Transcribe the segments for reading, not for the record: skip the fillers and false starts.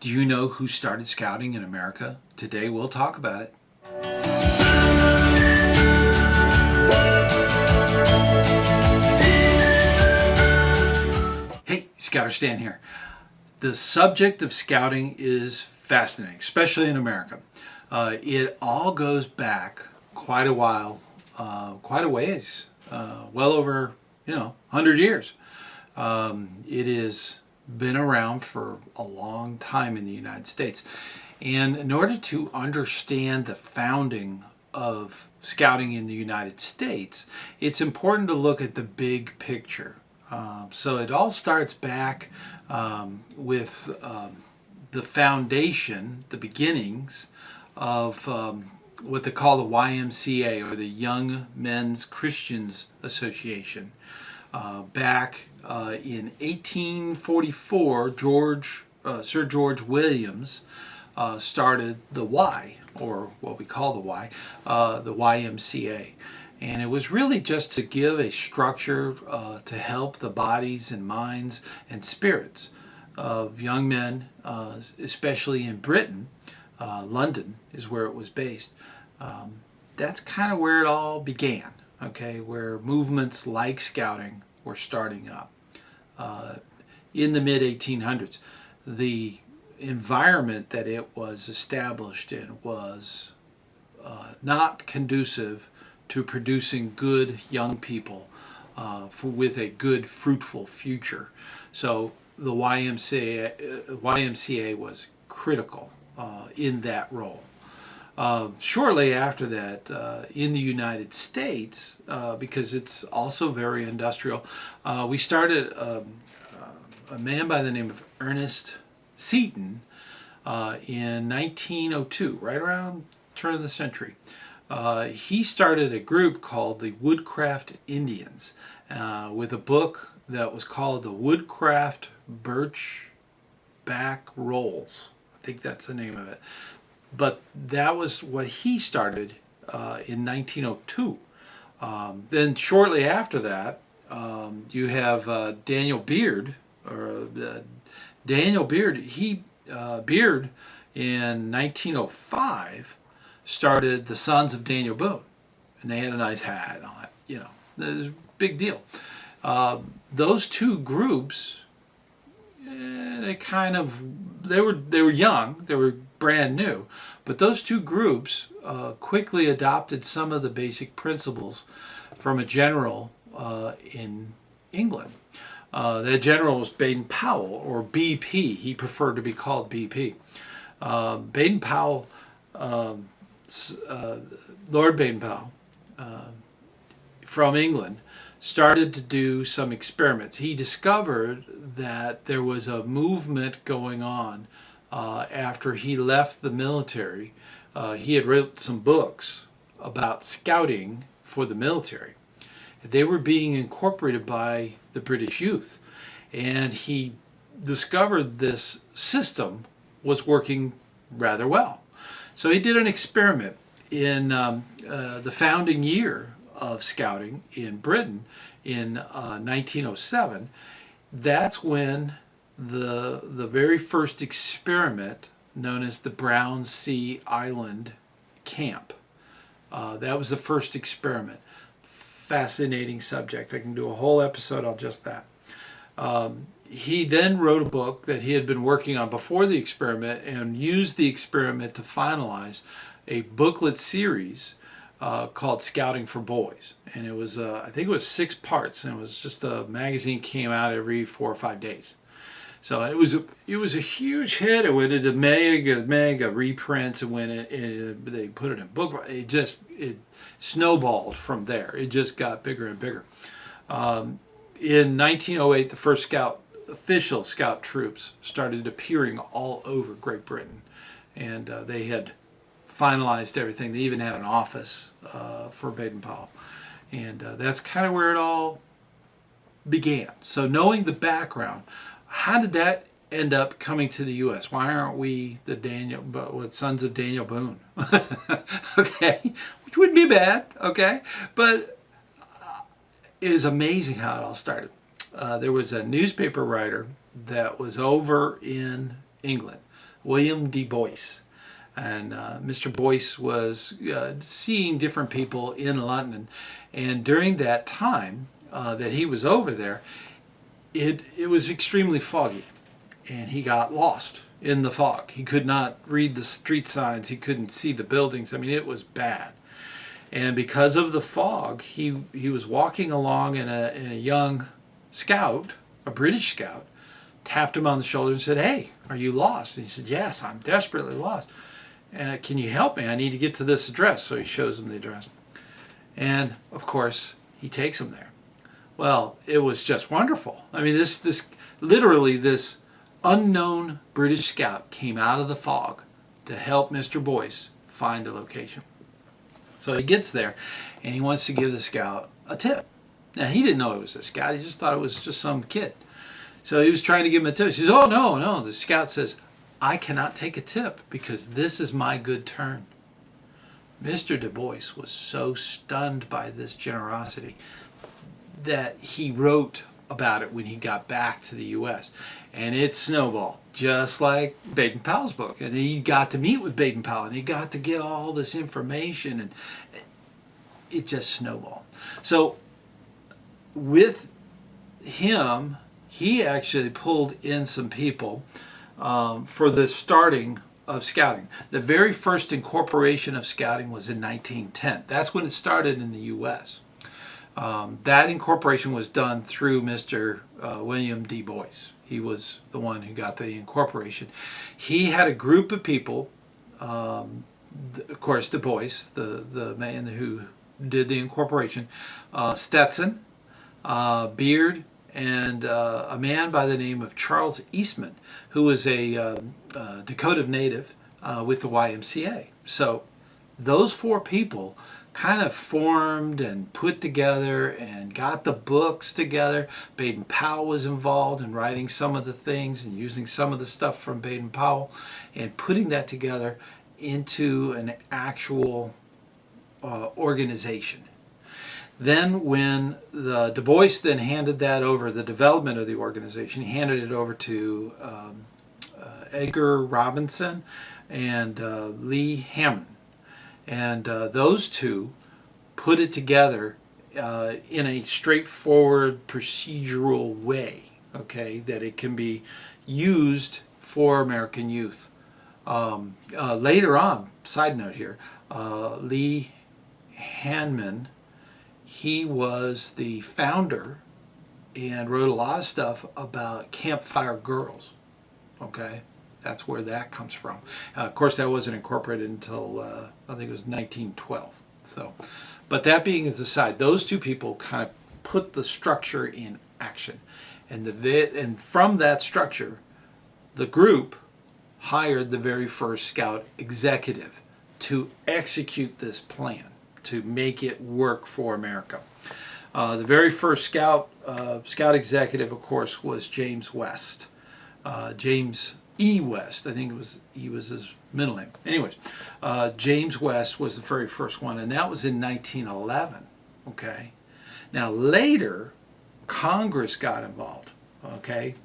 Do you know who started scouting in America? Today we'll talk about it. Hey, ScouterStan here. The subject of scouting is fascinating, especially in America. It all goes back quite a while, quite a ways, well over 100 years. It has been around for a long time in the United States. And in order to understand the founding of scouting in the United States, it's important to look at the big picture. So it all starts back with the foundation, the beginnings of what they call the YMCA, or the Young Men's Christians Association. Back in 1844, Sir George Williams started the Y, or what we call the Y, the YMCA. And it was really just to give a structure to help the bodies and minds and spirits of young men, especially in Britain. London is where it was based. That's kind of where it all began, okay, where movements like scouting were starting up. In the mid-1800s, the environment that it was established in was not conducive to producing good young people with a good, fruitful future. So the YMCA was critical in that role. Shortly after that, in the United States, because it's also very industrial, we started a man by the name of Ernest Seton in 1902, right around turn of the century. He started a group called the Woodcraft Indians with a book that was called the Woodcraft Berch-Bark Rolls. I think that's the name of it. But that was what he started in 1902. Then shortly after that, you have Daniel Beard, Daniel Beard. Beard in 1905 started the Sons of Daniel Boone, and they had a nice hat and all that. It was a big deal. Those two groups, they were young, they were brand new, but those two groups quickly adopted some of the basic principles from a general in England. That general was Baden-Powell, or BP. He preferred to be called BP. Baden-Powell, Lord Baden-Powell, from England, started to do some experiments. He discovered that there was a movement going on after he left the military. He had written some books about scouting for the military. They were being incorporated by the British youth, and he discovered this system was working rather well. So he did an experiment in the founding year of scouting in Britain in 1907. That's when the very first experiment, known as the Brown Sea Island Camp, that was the first experiment. Fascinating subject. I can do a whole episode on just that. He then wrote a book that he had been working on before the experiment, and used the experiment to finalize a booklet series called Scouting for Boys. And it was, I think it was 6 parts, and it was just a magazine, came out every 4 or 5 days. So it was a huge hit. It went into mega reprints, and when they put it in book, it snowballed from there. It just got bigger and bigger. In 1908, the first official scout troops started appearing all over Great Britain, and they had finalized everything. They even had an office for Baden-Powell, and that's kind of where it all began. So knowing the background, how did that end up coming to the U.S.? Why aren't we the Sons of Daniel Boone? Okay, which wouldn't be bad. Okay, but it is amazing how it all started. There was a newspaper writer that was over in England, William D Boyce. And Mr. Boyce was seeing different people in London. And during that time that he was over there, it was extremely foggy. And he got lost in the fog. He could not read the street signs. He couldn't see the buildings. I mean, it was bad. And because of the fog, he was walking along, and a young scout, a British scout, tapped him on the shoulder and said, "Hey, are you lost?" And he said, "Yes, I'm desperately lost. Can you help me? I need to get to this address." So he shows him the address. And, of course, he takes him there. Well, it was just wonderful. I mean, this unknown British scout came out of the fog to help Mr. Boyce find a location. So he gets there, and he wants to give the scout a tip. Now, he didn't know it was a scout. He just thought it was just some kid. So he was trying to give him a tip. He says, "Oh, no." The scout says, "I cannot take a tip because this is my good turn." Mr. Du Bois was so stunned by this generosity that he wrote about it when he got back to the U.S. And it snowballed, just like Baden-Powell's book. And he got to meet with Baden-Powell, and he got to get all this information, and it just snowballed. So with him, he actually pulled in some people for the starting of scouting. The very first incorporation of scouting was in 1910. That's when it started in the U.S. That incorporation was done through Mr. William D Boyce. He was the one who got the incorporation. He had a group of people, of course, Du Bois, the man who did the incorporation, Stetson, Beard, and a man by the name of Charles Eastman, who was a Dakota native with the YMCA. So those four people kind of formed and put together and got the books together. Baden-Powell was involved in writing some of the things and using some of the stuff from Baden-Powell and putting that together into an actual organization. Then when Du Bois then handed that over, the development of the organization, he handed it over to Edgar Robinson and Lee Hammond. And those two put it together in a straightforward procedural way, okay, that it can be used for American youth. Later on, side note here, Lee Hammond, he was the founder and wrote a lot of stuff about Campfire Girls, okay? That's where that comes from. Of course, that wasn't incorporated until I think it was 1912. So, but that being as aside, those two people kind of put the structure in action, and from that structure, the group hired the very first Scout executive to execute this plan to make it work for America. The very first Scout executive, of course, was James West. James E. West, I think he was his middle name. Anyways, James West was the very first one, and that was in 1911. Okay, now later, Congress got involved. Okay,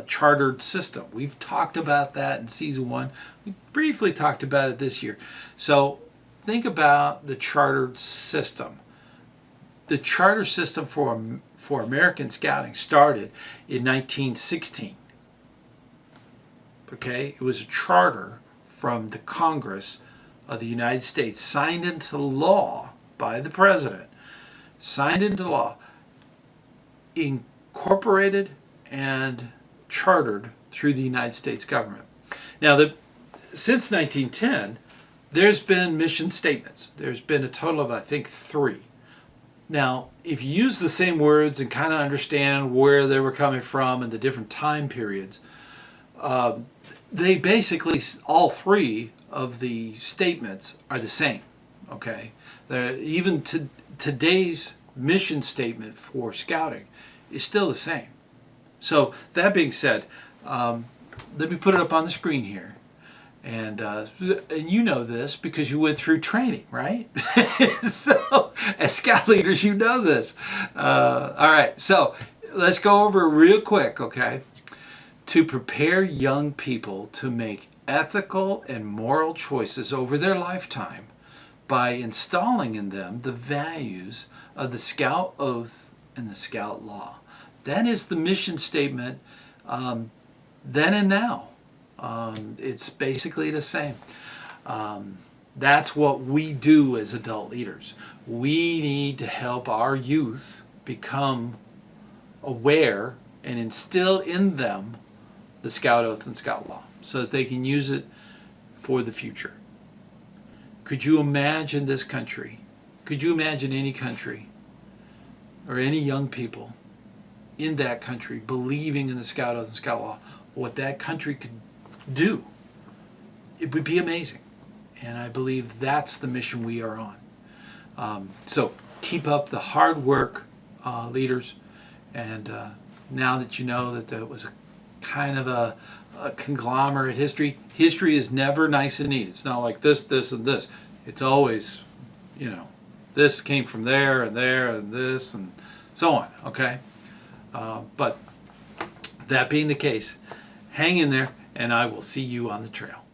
chartered system. We've talked about that in season 1. We briefly talked about it this year. So think about the chartered system. The charter system for American Scouting started in 1916. Okay, it was a charter from the Congress of the United States, signed into law by the president, signed into law, incorporated and chartered through the United States government. Now, since 1910, there's been mission statements. There's been a total of, I think, 3. Now, if you use the same words and kind of understand where they were coming from and the different time periods, they basically, all 3 of the statements are the same, okay? Even today's mission statement for scouting is still the same. So that being said, let me put it up on the screen here. And you know this because you went through training, right? So as scout leaders, you know this. All right, so let's go over real quick, okay? To prepare young people to make ethical and moral choices over their lifetime by installing in them the values of the Scout Oath and the Scout Law. That is the mission statement then and now. It's basically the same. That's what we do as adult leaders. We need to help our youth become aware and instill in them the Scout Oath and Scout Law so that they can use it for the future. Could you imagine this country? Could you imagine any country or any young people in that country believing in the Scout Oath and Scout Law? What that country could do? It would be amazing. And I believe that's the mission we are on. So keep up the hard work, leaders. And now that you know that that was a kind of a conglomerate history, history is never nice and neat. It's not like this, this, and this. It's always, this came from there, and this, and so on, okay? But that being the case, hang in there, and I will see you on the trail.